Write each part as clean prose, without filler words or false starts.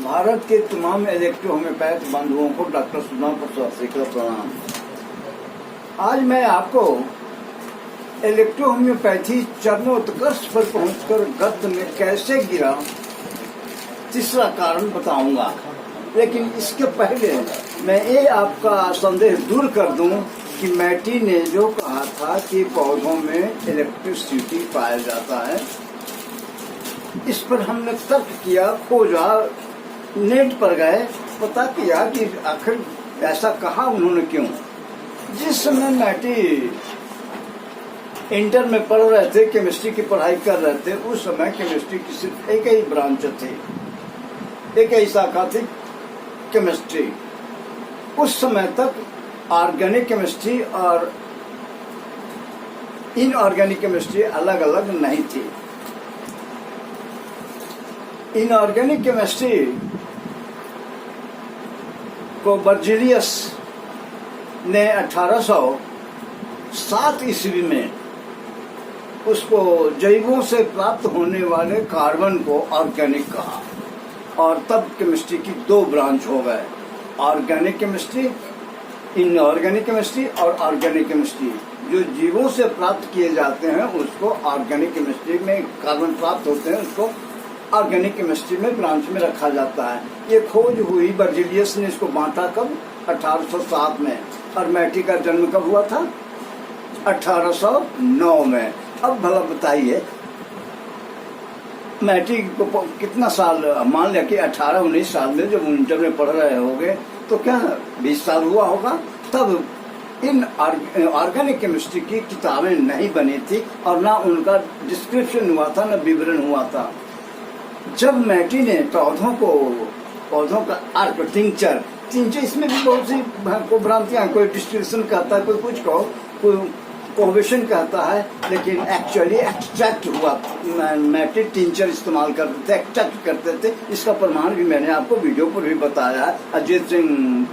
भारत के तमाम electro homeopath बंधुओं को डॉक्टर सुधा प्रसाद से का प्रणाम। आज मैं आपको इलेक्ट्रो होम्योपैथी चरमोत्कर्ष पर पहुंचकर गद्य में कैसे गिरा तीसरा कारण बताऊंगा, लेकिन इसके पहले मैं ये आपका संदेह दूर कर दूं कि मैटी ने जो कहा था कि पौधों में इलेक्ट्रिसिटी पाया जाता है, इस पर हमने तर्क किया, खोजा, नेट पर गए, पता किया कि आखिर ऐसा कहा उन्होंने क्यों। जिस समय मैटी इंटर में पढ़ रहे थे, केमिस्ट्री की पढ़ाई कर रहे थे, उस समय केमिस्ट्री की सिर्फ एक ही ब्रांच थी, एक ही शाखा थी केमिस्ट्री। उस समय तक ऑर्गेनिक केमिस्ट्री और इनऑर्गेनिक केमिस्ट्री अलग अलग नहीं थी। इनऑर्गेनिक केमिस्ट्री को बर्जीलियस ने 1807 ईस्वी में उसको जैवों से प्राप्त होने वाले कार्बन को ऑर्गेनिक कहा, और तब केमिस्ट्री की दो ब्रांच हो गए, ऑर्गेनिक केमिस्ट्री, इनऑर्गेनिक केमिस्ट्री और ऑर्गेनिक केमिस्ट्री। जो जीवों से प्राप्त किए जाते हैं उसको ऑर्गेनिक केमिस्ट्री में, कार्बन प्राप्त होते हैं उसको ऑर्गेनिक केमिस्ट्री में ब्रांच में रखा जाता है। ये खोज हुई, बर्जीलियस ने इसको बांटा कब? 1807 में। और मैटी का जन्म कब हुआ था? 1809 में। अब भला बताइए, मैटी को कितना साल, मान लिया कि 18-19 साल में जब इंटर में पढ़ रहे होंगे तो क्या 20 साल हुआ होगा, तब इन ऑर्गेनिक केमिस्ट्री की किताबें नहीं बनी थी और ना उनका डिस्क्रिप्शन हुआ था, ना विवरण हुआ था। जब मैटी ने पौधों का अर्क, टिंचर, इसमें भी बहुत सी भ्रांतियां, कोई डिस्क्रिप्शन कहता है, कोई कुछ कहो, कोई कोवेशन कहता है, लेकिन एक्चुअली एक्सट्रैक्ट हुआ। मैटी टिंचर इस्तेमाल करते थे, एक्सट्रैक्ट करते थे। इसका प्रमाण भी मैंने आपको वीडियो पर भी बताया है। अजीत सिंह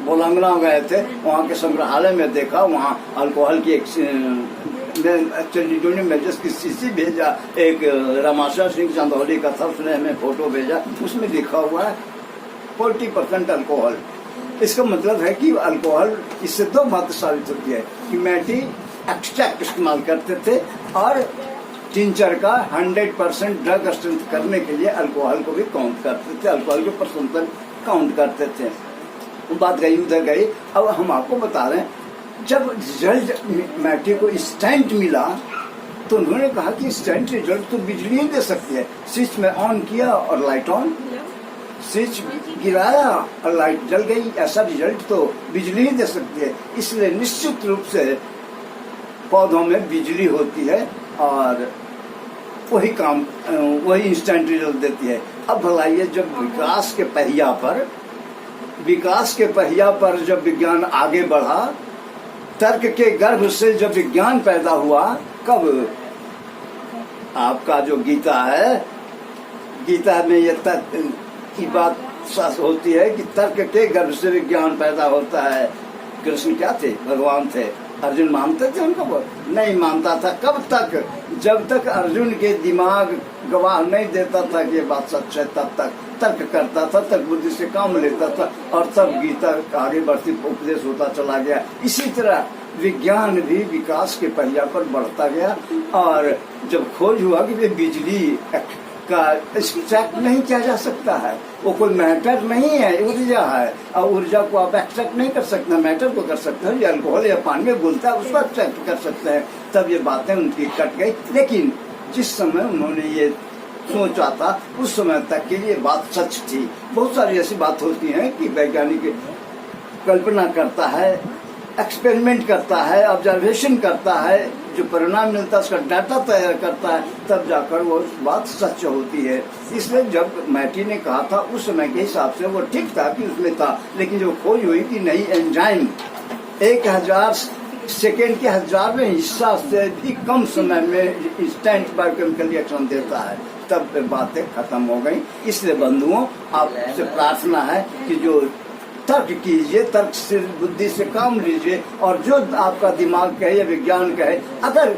बोलंगना गए थे, वहाँ के संग्रहालय में देखा, वहाँ अल्कोहल की एक्चुअली मैचेस की शीशी भेजा, एक रामाशा सिंह चंदौली का था, उसने हमें फोटो भेजा, उसमें लिखा हुआ है 40% अल्कोहल। इसका मतलब है कि अल्कोहल, इससे दो बात साबित होती है कि मैटी एक्सट्रैक्ट इस्तेमाल करते थे और टिंचर का 100% ड्रग स्ट्रेंथ करने के लिए अल्कोहल को भी काउंट करते थे, अल्कोहल के परसेंटेज काउंट करते थे। बात गई उधर गई। अब हम आपको बता रहे हैं, जब रिजल्ट मैटी को स्टेंट मिला तो उन्होंने कहा कि स्टेंट रिजल्ट तो बिजली ही दे सकती है। स्विच में ऑन किया और लाइट ऑन, स्विच गिराया और लाइट जल गई, ऐसा रिजल्ट तो बिजली ही दे सकती है। इसलिए निश्चित रूप से पौधों में बिजली होती है और वही इंस्टेंट रिजल्ट देती है। अब भलाइए, जब विकास के पहिया पर जब विज्ञान आगे बढ़ा, तर्क के गर्भ से जब विज्ञान पैदा हुआ, कब? आपका जो गीता है, गीता में ये तर्क की बात होती है कि तर्क के गर्भ से विज्ञान पैदा होता है। कृष्ण क्या थे? भगवान थे। अर्जुन मानते थे उनको? नहीं मानता था। कब तक? जब तक अर्जुन के दिमाग गवाह नहीं देता था कि ये बात सच है, तब तक तर्क करता था, तब बुद्धि से काम लेता था, और तब गीता आगे बढ़ती उपदेश होता चला गया। इसी तरह विज्ञान भी विकास के पहिया पर बढ़ता गया, और जब खोज हुआ कि ये बिजली का एक्सट्रैक्ट नहीं किया जा सकता है, वो कोई मैटर नहीं है, ऊर्जा है, और ऊर्जा को आप एक्सट्रैक्ट नहीं कर सकते, मैटर को कर सकते हैं। ये अल्कोहल या पानी में घुलता है, उसको एक्सट्रैक्ट कर सकते हैं। तब ये बातें उनकी कट गई। लेकिन जिस समय उन्होंने ये सोचा था, उस समय तक के लिए बात सच थी। बहुत सारी ऐसी बात होती है कि वैज्ञानिक कल्पना करता है, एक्सपेरिमेंट करता है, ऑब्जर्वेशन करता है, जो परिणाम मिलता है उसका डाटा तैयार करता है, तब जाकर वो बात सच होती है। इसलिए जब मैटी ने कहा था, उस समय के हिसाब से वो ठीक था कि उसमें था, लेकिन जो खोज हुई कि नहीं, एंजाइम 1000 सेकेंड के 1000वें हिस्सा से भी कम समय में इंस्टेंट बायोकेमिकल रिएक्शन देता है, तब बातें खत्म हो गई। इसलिए बंधुओं, आपसे प्रार्थना है कि जो तर्क कीजिए, तर्क से, बुद्धि से काम लीजिए, और जो आपका दिमाग कहे या विज्ञान कहे, अगर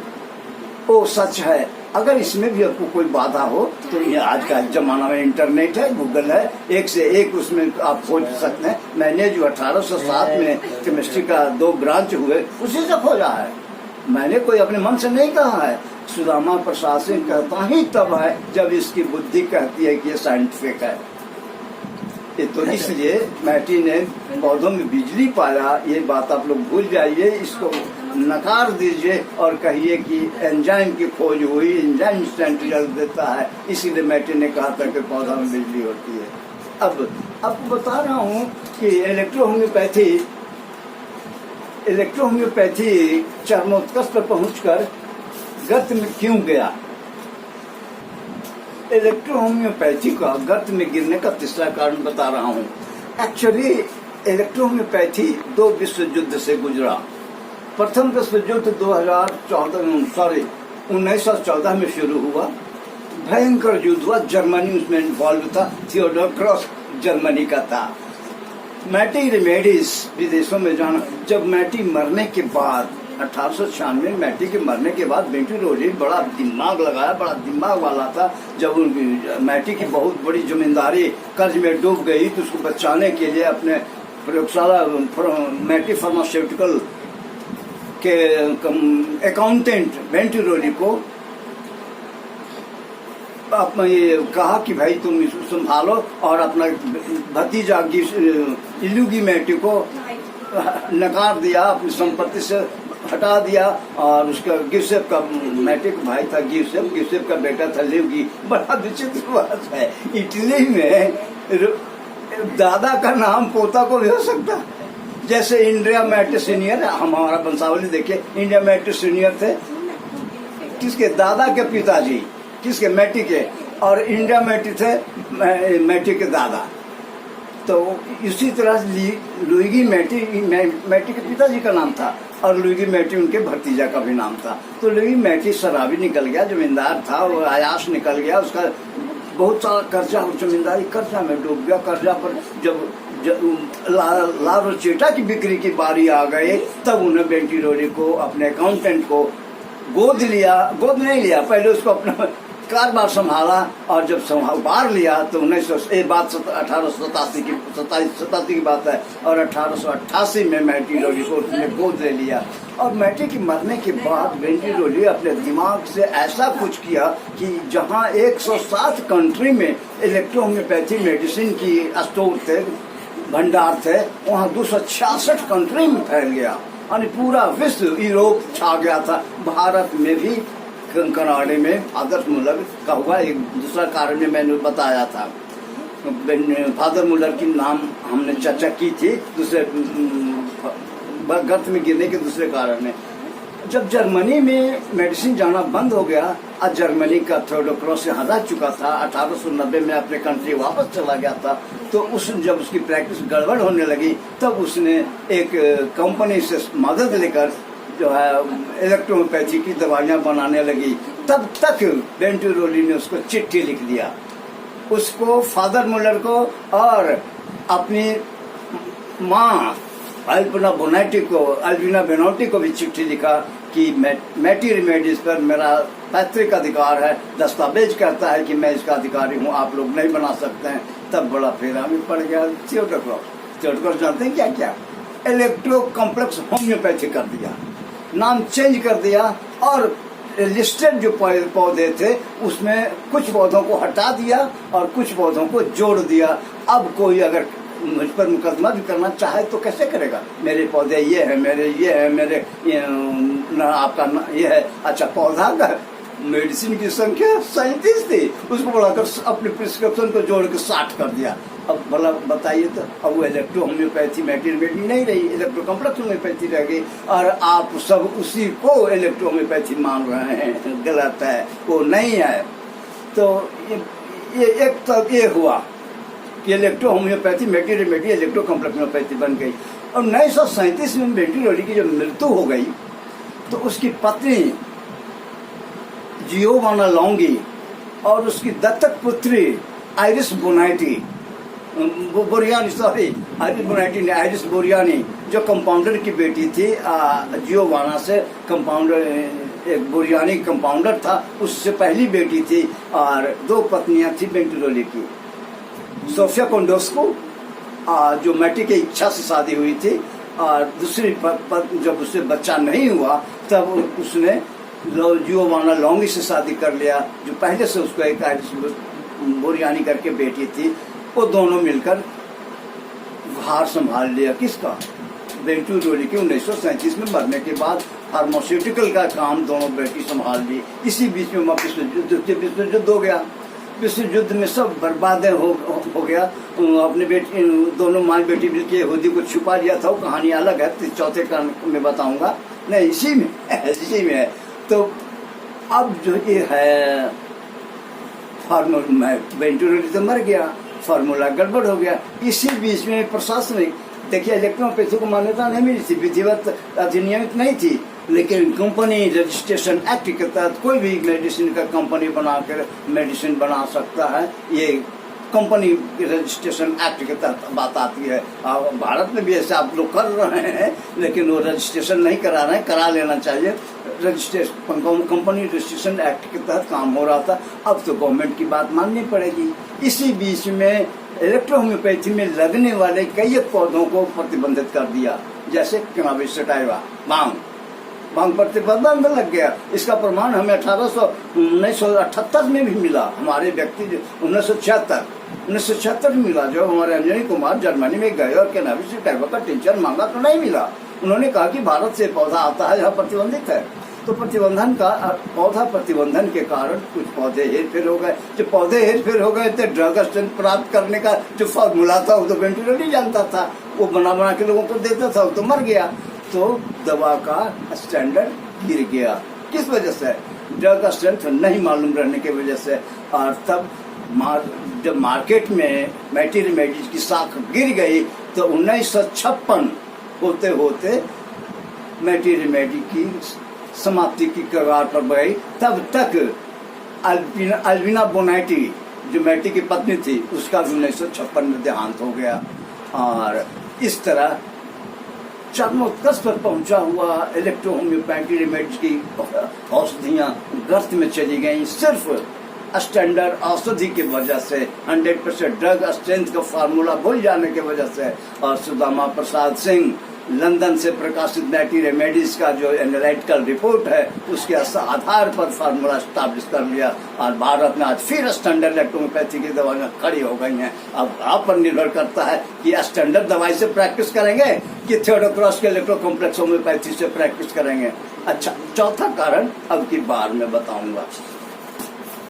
वो सच है, अगर इसमें भी आपको कोई बाधा हो तो ये आज का जमाना में इंटरनेट है, गूगल है, एक से एक उसमें आप खोज सकते हैं। मैंने जो 1807 में केमिस्ट्री का 2 ब्रांच हुए उसी से खोजा है, मैंने कोई अपने मन से नहीं कहा है। सुदामा प्रशासन कहता ही तब है जब इसकी बुद्धि कहती है कि ये साइंटिफिक है। ये तो इसलिए मैटी ने पौधों में बिजली पाया, ये बात आप लोग भूल जाइए, इसको नकार दीजिए और कहिए कि एंजाइम की खोज हुई, एंजाइम इंस्टेंट रिजल्ट देता है, इसीलिए मैटी ने कहा था कि पौधा में बिजली होती है। अब आपको बता रहा हूँ कि इलेक्ट्रोहोम्योपैथी चरमोत्कर्ष पर पहुंचकर गर्त में क्यों गया। इलेक्ट्रोहोम्योपैथी का गर्त में गिरने का तीसरा कारण बता रहा हूँ। एक्चुअली इलेक्ट्रोहोम्योपैथी 2 विश्व युद्ध से गुजरा। प्रथम विश्व युद्ध 1914 में शुरू हुआ, भयंकर युद्ध हुआ, जर्मनी उसमें इन्वॉल्व था, थियोडोर क्रॉस जर्मनी का था। मैटी रेमेडीज विदेशों में जाना, जब मैटी मरने के बाद 1896 में मैटी के मरने के बाद बेंटिरोली बड़ा दिमाग लगाया, बड़ा दिमाग वाला था। जब मैटी की बहुत बड़ी जमींदारी कर्ज में डूब गई तो उसको बचाने के लिए अपने प्रयोगशाला मैटी फार्मास्यूटिकल के अकाउंटेंट बेंटिरोली को आपने ये कहा कि भाई तुम इसको संभालो और अपना भतीजा इलुगी मैटी को नकार दिया, अपनी संपत्ति से हटा दिया। और उसका गिरसेप का मैटिक भाई था, गिरसेप का बेटा था लिवगी। बड़ा विचित्र बात है, इटली में दादा का नाम पोता को भी हो सकता। जैसे इंडिया मैटी सीनियर, हमारा वंशावली देखिए, इंडिया मैटी सीनियर थे, किसके दादा के पिताजी, किसके मैटी के, और इंडिया मैटी थे मैटी के दादा। तो इसी तरह लुइगी मैटी के पिताजी का नाम था और लुइगी मैटी उनके भतीजा का भी नाम था। तो लुइगी मैटी शराबी निकल गया, जमींदार था, वो आयास निकल गया, उसका बहुत सारा कर्जा, जमींदारी कर्जा में डूब गया। कर्जा पर जब ला रोचेटा की बिक्री की बारी आ गई तब उन्हें बेंटिरोली को, अपने अकाउंटेंट को गोद नहीं लिया, पहले उसको अपना कारोबार संभाला और जब संभाल लिया तो 1887 की बात है और 1888 में बेंटिरोली को उसने गोद ले लिया। और मैटी की मरने के बाद बेंटिरोली अपने दिमाग से ऐसा कुछ किया कि जहां 107 कंट्री में इलेक्ट्रोहोम्योपैथी मेडिसिन की स्टोर थे, भंडार थे, वहां 266 कंट्री में फैल गया, यानी पूरा विश्व, यूरोप छा गया था। भारत में भी कनाडा में फादर मुलर का हुआ। एक दूसरा कारण में मैंने बताया था, फादर मुलर की नाम हमने चर्चा की थी दूसरे गर्त में गिरने के दूसरे कारण में। जब जर्मनी में मेडिसिन जाना बंद हो गया, आज जर्मनी का थियोडोर क्रॉस यहाँ रह चुका था, 1890 में अपने कंट्री वापस चला गया था। तो जब उसकी प्रैक्टिस गड़बड़ होने लगी तब उसने एक कंपनी से मदद लेकर जो है इलेक्ट्रोहोम्योपैथी की दवाइयां बनाने लगी। तब तक बेंटिरोली ने उसको चिट्ठी लिख दिया, उसको फादर मुलर को और अपनी माँ अल्बिना बेनोटी को भी चिट्ठी लिखा कि मैटी रेमेडीज पर मेरा पैतृक अधिकार है, दस्तावेज कहता है कि मैं इसका अधिकारी हूँ, आप लोग नहीं बना सकते हैं। तब बड़ा फेरा में पड़ गया थियोडोर क्रॉस। जानते हैं क्या क्या, इलेक्ट्रो कॉम्प्लेक्स होम्योपैथी कर दिया, नाम चेंज कर दिया और लिस्टेड जो पौधे थे उसमें कुछ पौधों को हटा दिया और कुछ पौधों को जोड़ दिया। अब कोई अगर मुझ पर मुकदमा भी करना चाहे तो कैसे करेगा, मेरे पौधे ये है, मेरे आपका ये है। अच्छा, पौधा का मेडिसिन की संख्या 37 थी, उसको बढ़ाकर अपने प्रिस्क्रिप्शन को जोड़ के 60 कर दिया। अब भला बताइए तो, अब वो इलेक्ट्रो होम्योपैथी मैटी नहीं रही, इलेक्ट्रो कॉम्प्लेक्स होम्योपैथी रह गई और आप सब उसी को इलेक्ट्रो होम्योपैथी मान रहे हैं। गलत है, वो नहीं है। तो ये एक तो ये हुआ कि electro homeopathy Mattei electro complex homeopathy बन गई। और 1937 में बेंटिरोली की जब मृत्यु हो गई तो उसकी पत्नी जियोवाना लॉन्गी और उसकी दत्तक पुत्री आइरिस बोरियानी जो कंपाउंडर की बेटी थी, जियोवाना से कंपाउंडर एक बुरियानी कंपाउंडर था, उससे पहली बेटी थी और 2 पत्नियां थी बेंटुरोली की। सोफिया कोंडोस्को जो मैटी की इच्छा से शादी हुई थी, और दूसरी जब उससे बच्चा नहीं हुआ तब उसने जियोवाना लोंगी से शादी कर लिया, जो पहले से उसको एक बुरियानी करके बेटी थी। वो दोनों मिलकर भार संभाल लिया किसका, बेंटुरोली की। 1937 में मरने के बाद फार्मास्यूटिकल का काम दोनों बेटी संभाल ली। इसी बीच में विश्व युद्ध हो गया। विश्व युद्ध में सब बर्बाद हो गया। अपने बेटी दोनों माँ बेटी मिलकर यहूदी को छुपा लिया था, वो कहानी अलग है, तो चौथे कांड में बताऊंगा। नहीं, इसी में है। तो अब जो ये है फार्मूला, बेंटुरोली तो मर गया, फार्मूला गड़बड़ हो गया। इसी बीच में प्रशासनिक, देखिए इलेक्ट्रोपैथी को मान्यता नहीं मिली थी, विधिवत अधिनियमित नहीं थी, लेकिन कंपनी रजिस्ट्रेशन एक्ट के तहत कोई भी मेडिसिन का कंपनी बनाकर मेडिसिन बना सकता है। ये कंपनी रजिस्ट्रेशन एक्ट के तहत बात आती है। भारत में भी ऐसे आप लोग कर रहे हैं, लेकिन वो रजिस्ट्रेशन नहीं करा रहे हैं, करा लेना चाहिए। रजिस्ट्रेशन कंपनी रजिस्ट्रेशन एक्ट के तहत काम हो रहा था। अब तो गवर्नमेंट की बात माननी पड़ेगी। इसी बीच में इलेक्ट्रोहोम्योपैथी में लगने वाले कई पौधों को प्रतिबंधित कर दिया, जैसे कैनाबिस सटाइवा, भांग प्रतिबंध लग गया। इसका प्रमाण हमें 1978 में भी मिला। हमारे व्यक्ति 1976 में मिला, जब हमारे अंजनी कुमार जर्मनी में गए और कैनाबिस सटाइवा का टिंचर मांगा तो नहीं मिला। उन्होंने कहा कि भारत से पौधा आता है जहाँ प्रतिबंधित है। तो प्रतिबंधन का पौधा प्रतिबंधन के कारण कुछ पौधे हेरफेर हो गए। जो पौधे हेरफेर हो गए थे, ड्रग स्ट्रेंथ प्राप्त करने का जो फॉर्मूला था वो तो बेंटुरोली जानता था, वो बना के लोगों को देता था, वो तो मर गया। तो दवा का स्टैंडर्ड गिर गया। किस वजह से? ड्रग स्ट्रेंथ नहीं मालूम रहने की वजह से। और तब जब मार्केट में मैटी रेमेडीज की साख गिर गई तो 1956 होते होते मैटी रेमेडी की समाप्ति की कगार पर गई। तब तक अल्बिना बोनाइटी जो मैटी की पत्नी थी, उसका 1956 में देहांत हो गया। और इस तरह चरमोत्कर्ष पर पहुंचा हुआ इलेक्ट्रोहोम्योपैथी रेमेडीज की औषधियां गर्त में चली गईं, सिर्फ स्टैंडर्ड औषधि की वजह से, 100% ड्रग स्ट्रेंथ का फार्मूला भूल जाने की वजह से। और सुदामा प्रसाद सिंह लंदन से प्रकाशित मैटी रेमेडीज का जो एनालिटिकल रिपोर्ट है, उसके आधार पर फार्मूला स्टैब्लिश कर लिया। और भारत में आज फिर स्टैंडर्ड इलेक्ट्रोपैथी की दवाइयां खड़ी हो गई हैं। अब आप पर निर्भर करता है कि स्टैंडर्ड दवाई से प्रैक्टिस करेंगे कि थियोडोक्रॉस के इलेक्ट्रो कॉम्प्लेक्स होम्योपैथी से प्रैक्टिस करेंगे। अच्छा, चौथा कारण अब की बार में बताऊंगा।